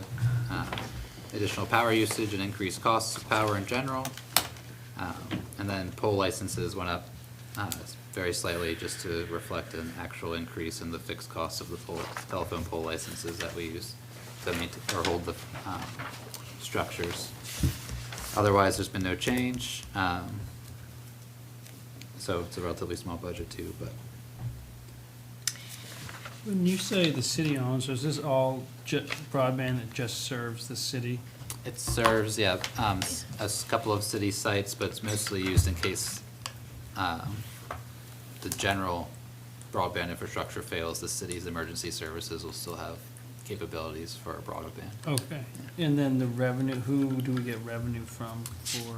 additional power usage and increased costs of power in general. And then pole licenses went up very slightly just to reflect an actual increase in the fixed costs of the telephone pole licenses that we use to maintain or hold the structures. Otherwise, there's been no change. So it's a relatively small budget too, but When you say the city owns, is this all broadband that just serves the city? it serves, yeah, a couple of city sites, but it's mostly used in case the general broadband infrastructure fails, the city's emergency services will still have capabilities for broadband. Okay, and then the revenue, who do we get revenue from for?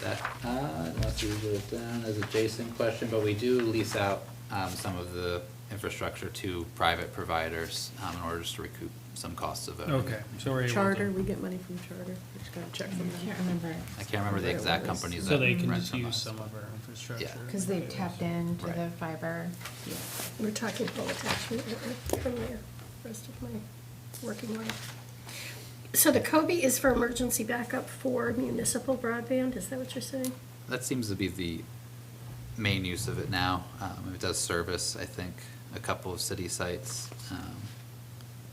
That, I don't know if you wrote it down as a Jason question, but we do lease out some of the infrastructure to private providers in order just to recoup some costs of owning. Okay, so we're able to. Charter, we get money from Charter. We just gotta check from I can't them. remember. I can't remember the exact companies that So they can rent just from use us. some of our infrastructure? Because they've tapped into the Right. fiber. We're talking pole attachment from the rest of my working life. So the Kobe is for emergency backup for municipal broadband, is that what you're saying? That seems to be the main use of it now. It does service, I think, a couple of city sites.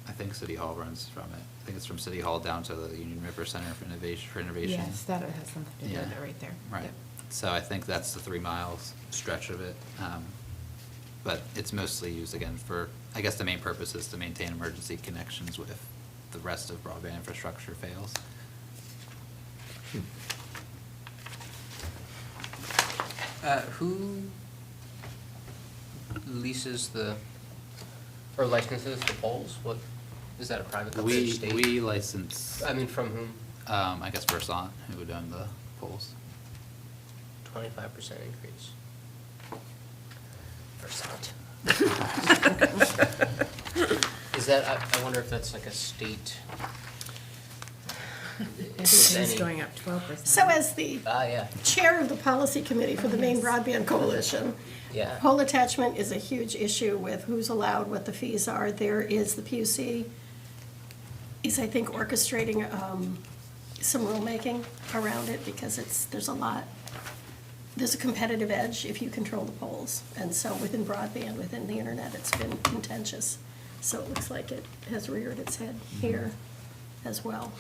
I think City Hall runs from it. I think it's from City Hall down to the Union River Center for Innovation. Yes, that has something to do with Yeah. it right there. Right. Yep. So I think that's the 3 miles stretch of it. But it's mostly used again for, I guess the main purpose is to maintain emergency connections if the rest of broadband infrastructure fails. Who leases or licenses the poles? What, is that a private company or We, state? we license, I mean, from whom? I guess Versant, who would own the poles. 25% increase. Versant. Is that, I wonder if that's like a state? Is It's any- going up 12%. So as the Yeah, chair of the policy committee for the Maine Broadband Coalition, yeah. pole attachment is a huge issue with who's allowed, what the fees are. There is the PUC is, I think, orchestrating some rulemaking around it because there's a competitive edge if you control the poles. And so within broadband, within the internet, it's been contentious. So it looks like it has reared its head here as well.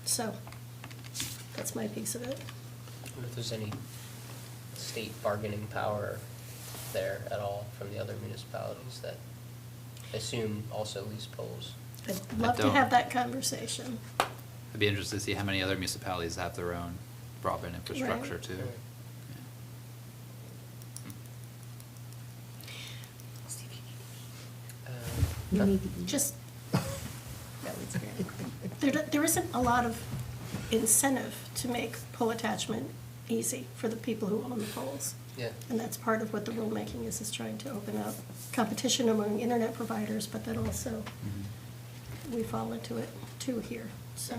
So that's my piece of it. I wonder if there's any state bargaining power there at all from the other municipalities that I assume also lease poles. I'd love to don't- have that conversation. I'd be interested to see how many other municipalities have their own broadband infrastructure Right. too. Right. Just, there isn't a lot of incentive to make pole attachment easy for the people who own the poles. Yeah. And that's part of what the rulemaking is trying to open up competition among internet providers, but then also we fall into it too here, so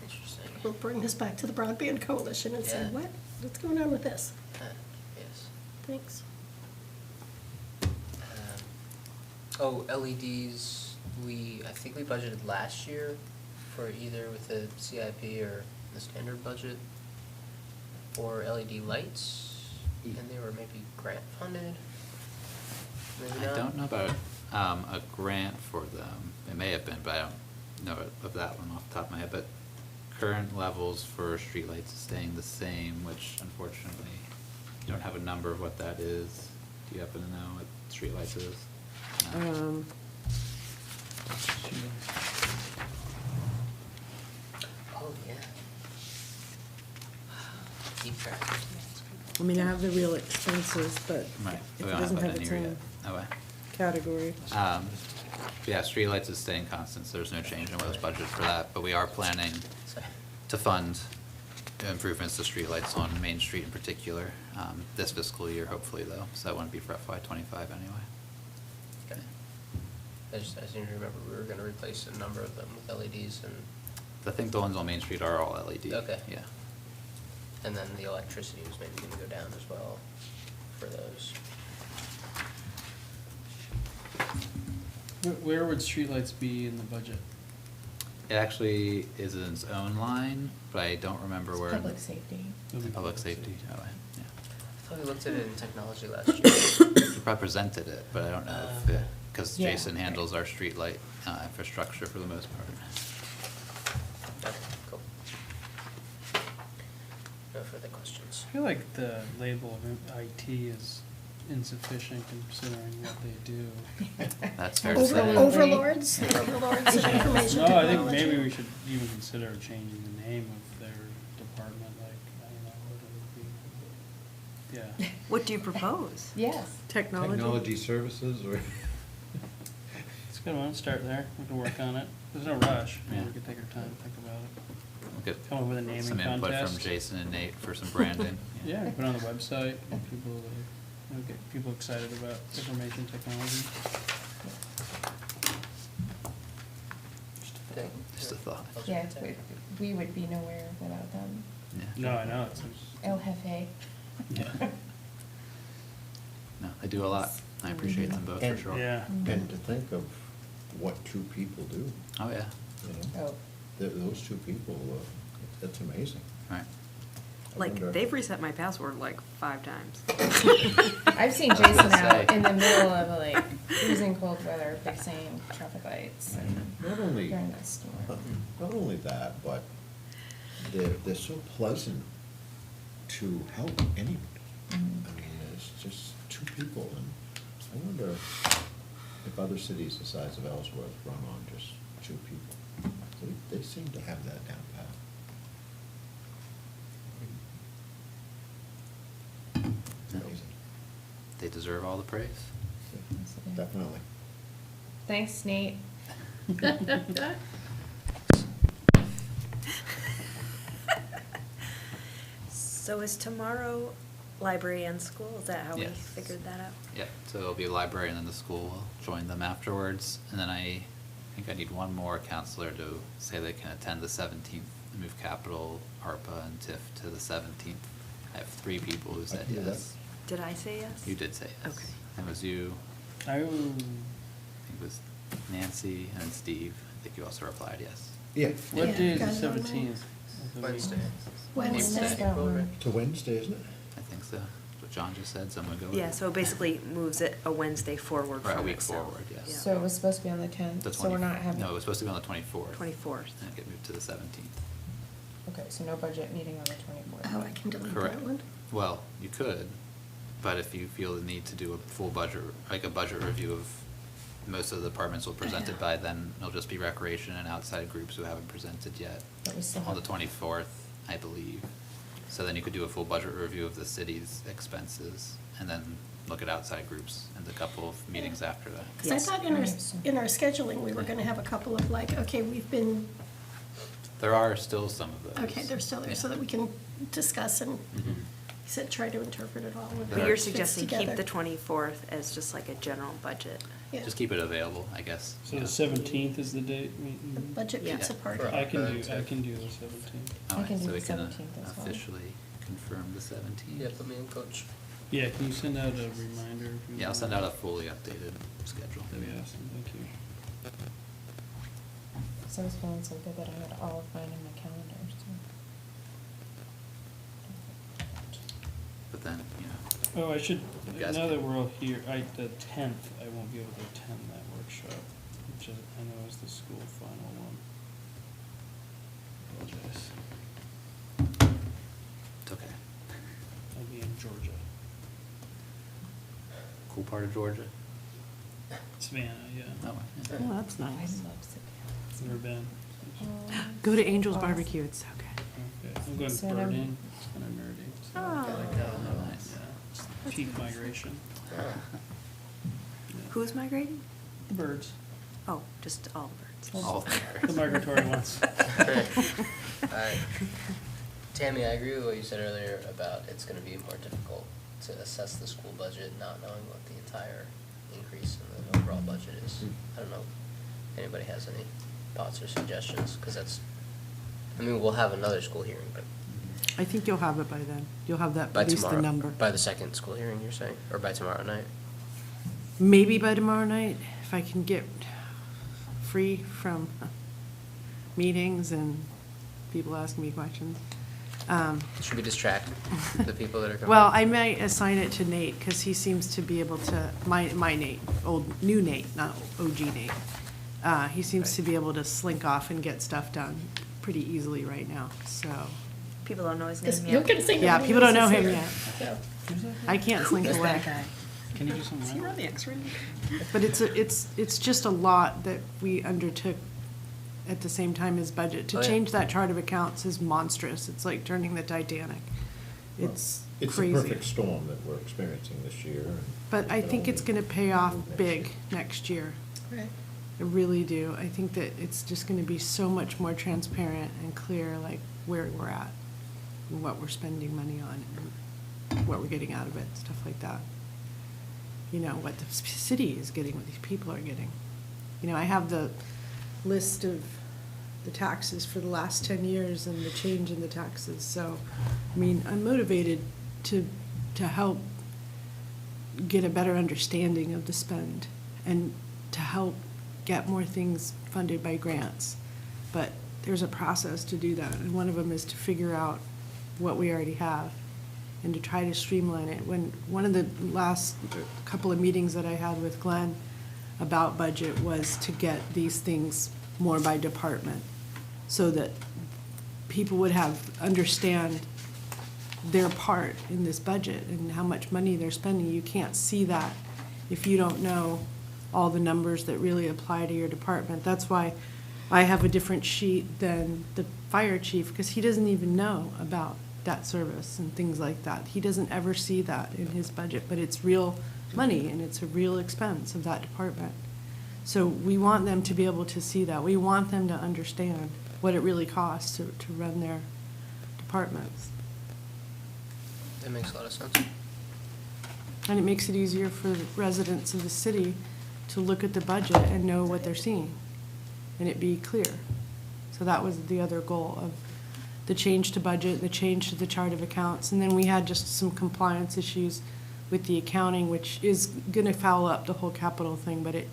Interesting. we'll bring this back to the Broadband Coalition and say, Yeah. what's going on with this? Yes. Thanks. LEDs, I think we budgeted last year for either with the CIP or the standard budget for LED lights. And they were maybe grant funded? Maybe I not? don't know about a grant for them. It may have been, but I don't know of that one off the top of my head. But current levels for streetlights is staying the same, which unfortunately, you don't have a number of what that is. Do you happen to know what streetlights is? No. Oh, yeah. Keep track. I mean, I have the real expenses, but Right. if We it don't doesn't that have in its here own yet. Okay. category. Yeah, streetlights is staying constant, so there's no change in what was budgeted for that, but we are planning to fund improvements to streetlights on Main Street in particular, this fiscal year hopefully though, so that wouldn't be for FY '25 anyway. Okay. I seem to remember we were gonna replace a number of them with LEDs and, I think the ones on Main Street are all LED. Okay. Yeah. and then the electricity was maybe gonna go down as well for those. Where would streetlights be in the budget? It actually is in its own line, but I don't remember where. Public safety. It'll be Public safety, oh, yeah. I thought we looked at it in technology last year. We represented it, but I don't know if it, because Yeah. Jason handles our streetlight infrastructure for the most part. Okay, cool. No further questions. I feel like the label of IT is insufficient considering what they do. That's fair to say. Overlords, the overlords of information No, I think technology. maybe we should even consider changing the name of their department, like, I don't know, what it would be. Yeah. What do you propose? Yes. Technology. Technology services or? It's a good one, start there, we can work on it. There's no rush, Yeah. we could take our time, think about it. We'll get Come up with a naming some input contest. from Jason and Nate for some branding. Yeah, put it on the website, get people, get people excited about information technology. Okay. Just a thought. Yeah, we would be nowhere without them. Yeah. No, I know, it's, El Jefe. yeah, No, they do a lot. I appreciate them both for And- sure. yeah. And to think of what two people do, Oh, yeah, you know? Oh, Those two people, that's amazing. right. I Like, wonder- they've reset my password like 5 times. I've seen I was Jason gonna out say. in the middle of like freezing cold weather fixing traffic lights and Not only, during the storm. not only that, but they're so pleasant to help anybody. I mean, it's just two people, and I wonder if other cities the size of Ellsworth run on just two people. They seem to have that down pat. Amazing. They deserve all the praise. Yes, they do. Definitely. Thanks, Nate. So is tomorrow library and school? Is that how we Yes. figured that out? Yeah, so it'll be a library and then the school will join them afterwards. And then I think I need one more counselor to say they can attend the 17th, move capital, ARPA, and TIF to the 17th. I have 3 people who said can do that. yes. Did I say yes? You did say yes. Okay. It was you, I, I think it was Nancy and then Steve. I think you also replied yes. Yeah, what Yeah, day is got the it on there. 17th? Wednesday. Wednesday. April, to Wednesday, isn't it? I think so. That's what John just said, so I'm gonna go with Yeah, it. so it basically moves it a Wednesday forward Or a from week itself. forward, yes. Yeah. So it was supposed to be on the 10th, The so we're 20 not having. No, it was supposed to be on the 24th. 24th. And it get moved to the 17th. Okay, so no budget meeting on the 24th. Oh, I can delete Correct. that one. Well, you could, but if you feel the need to do a full budget, like a budget review of most of the departments will present it by then, it'll just be recreation and outside groups who haven't presented yet. But we still On the have- 24th, I believe. So then you could do a full budget review of the city's expenses and then look at outside groups and a couple of meetings after that. Because I Yes. thought in our scheduling, we were gonna have a couple of like, okay, we've been, There are still some of those. okay, they're still there, so Yeah. that we can discuss and Mhm. said, try to interpret it all. and But how you're it fits suggesting keep together. the 24th as just like a general budget? Yeah. Just keep it available, I guess. So Yeah. the 17th is the date? The budget Yeah. pizza party. Right. I can do the 17th. I Alright, can do so the we can 17th as well. officially confirm the 17th. Yeah, put me in, coach. Yeah, can you send out a reminder? if you Yeah, I'll want? send out a fully updated schedule. That'd be awesome, thank you. So I was feeling so good that I had all of mine in my calendar, so. But then, you know, Oh, I should, You guys now can- that we're all here, the 10th, I won't be able to attend that workshop, which is, I know is the school final one. Apologize. It's okay. I'll be in Georgia. Cool part of Georgia? Savannah, yeah. Oh, yeah. Oh, that's nice. Never been. Go to Angel's Barbecue, it's so good. Okay. I'm going So birding, it's kind of nerdy. So. Oh, nice. Yeah. Peak migration. Yeah. Who's migrating? The birds, Oh, just all the birds. All the migratory ones. Tammy, I agree with what you said earlier about it's gonna be more difficult to assess the school budget, not knowing what the entire increase in the overall budget is. I don't know if anybody has any thoughts or suggestions, because I mean, we'll have another school hearing, but I think you'll have it by then. You'll have that, by at least the tomorrow, number. by the second school hearing, you're saying, or by tomorrow night? Maybe by tomorrow night, if I can get free from meetings and people asking me questions. Should we distract the people that are coming? Well, I might assign it to Nate, because he seems to be able to, my Nate, new Nate, not OG Nate. He seems to be able to slink off and get stuff done pretty easily right now, so. People don't know his Because name you're yet. gonna say. Yeah, nobody people don't know else is him here. yet. Yeah. Who's that? I can't slink away. Can you do something? Right? the X-ray? But it's just a lot that we undertook at the same time as budget. To Oh, yeah. change that chart of accounts is monstrous. It's like turning the Titanic. It's It's a crazy. perfect storm that we're experiencing this year. and But I it think it's only gonna pay off improve next big year. next year. Right. I really do. I think that it's just gonna be so much more transparent and clear, like where we're at and what we're spending money on and what we're getting out of it, stuff like that. You know, what the city is getting, what these people are getting. You know, I have the list of the taxes for the last 10 years and the change in the taxes, so, I mean, I'm motivated to help get a better understanding of the spend and to help get more things funded by grants. But there's a process to do that, and one of them is to figure out what we already have and to try to streamline it. When, one of the last couple of meetings that I had with Glenn about budget was to get these things more by department, so that people would understand their part in this budget and how much money they're spending. You can't see that if you don't know all the numbers that really apply to your department. That's why I have a different sheet than the fire chief, because he doesn't even know about debt service and things like that. He doesn't ever see that in his budget, but it's real money and it's a real expense of that department. So we want them to be able to see that. We want them to understand what it really costs to run their departments. That makes a lot of sense. And it makes it easier for the residents of the city to look at the budget and know what they're seeing, and it be clear. So that was the other goal of the change to budget, the change to the chart of accounts, and then we had just some compliance issues with the accounting, which is gonna foul up the whole capital thing, but it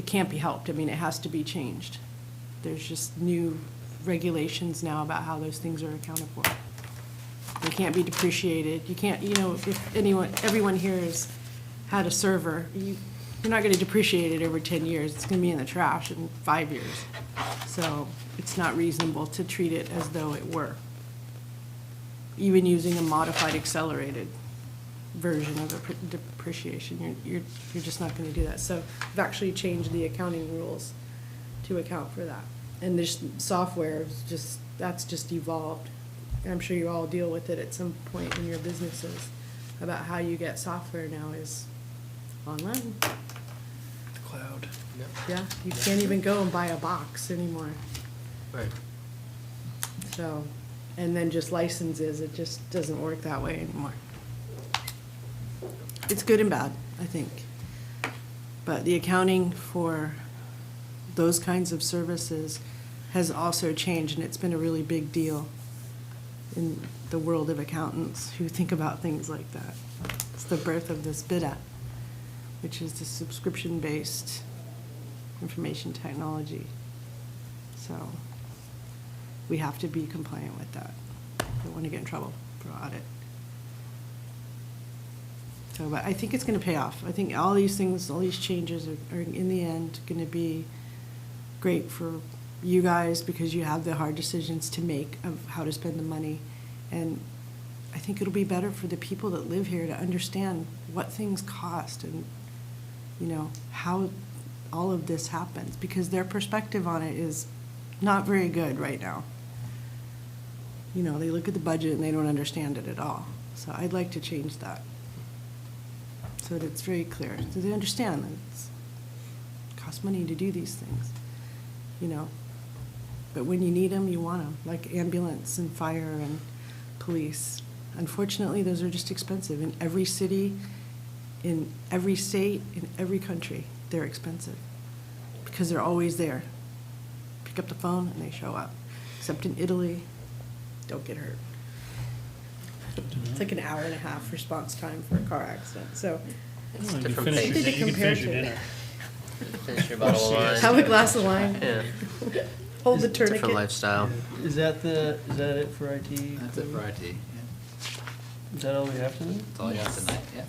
can't be helped. I mean, it has to be changed. There's just new regulations now about how those things are accounted for. They can't be depreciated. You can't, you know, if everyone here has had a server, you're not gonna depreciate it over 10 years. It's gonna be in the trash in 5 years. So it's not reasonable to treat it as though it were. Even using a modified accelerated version of a depreciation, you're just not gonna do that. So I've actually changed the accounting rules to account for that. And this software is just, that's just evolved. And I'm sure you all deal with it at some point in your businesses, about how you get software now is online. The cloud. Yeah, you can't even go and buy a box anymore. Right. So, and then just licenses, it just doesn't work that way anymore. It's good and bad, I think. But the accounting for those kinds of services has also changed, and it's been a really big deal in the world of accountants who think about things like that. It's the birth of this BIDA, which is the subscription-based information technology. So we have to be compliant with that. Don't want to get in trouble for audit. So, but I think it's gonna pay off. I think all these things, all these changes are in the end gonna be great for you guys because you have the hard decisions to make of how to spend the money. And I think it'll be better for the people that live here to understand what things cost and, you know, how all of this happens, because their perspective on it is not very good right now. You know, they look at the budget and they don't understand it at all. So I'd like to change that. So that it's very clear, so they understand that it costs money to do these things, you know. But when you need them, you want them, like ambulance and fire and police. Unfortunately, those are just expensive. In every city, in every state, in every country, they're expensive. Because they're always there. Pick up the phone and they show up. Except in Italy, don't get hurt. It's like an hour and a half response time for a car accident, so. It's You can different finish your pace. Something to di- you can compare finish your to. dinner. Finish your bottle of wine. Have a glass of wine. Yeah, Hold the different tourniquet. lifestyle. Is that it for IT? That's it for IT, yeah. Is that all we have tonight? That's all you have tonight, yeah.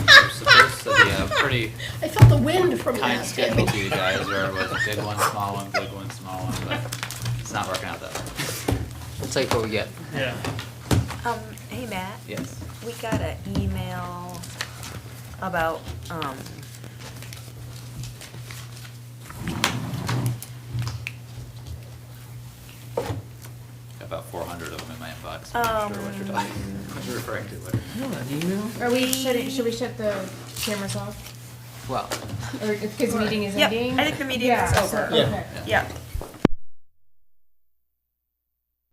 We're supposed to be a pretty I felt the wind from kind that. schedule to you guys, where it was a big one, small one, big one, small one, but it's not working out that way. We'll take what we get. Yeah. Hey, Matt? Yes. We got an email about, Got about 400 of them in my inbox. I'm not sure what you're talking, what you're referring to, but. Are we should we shut the cameras off? Well, Or, because the meeting is Yep, ending? I think the meeting Yeah, is so- over. Yeah. okay. Yeah,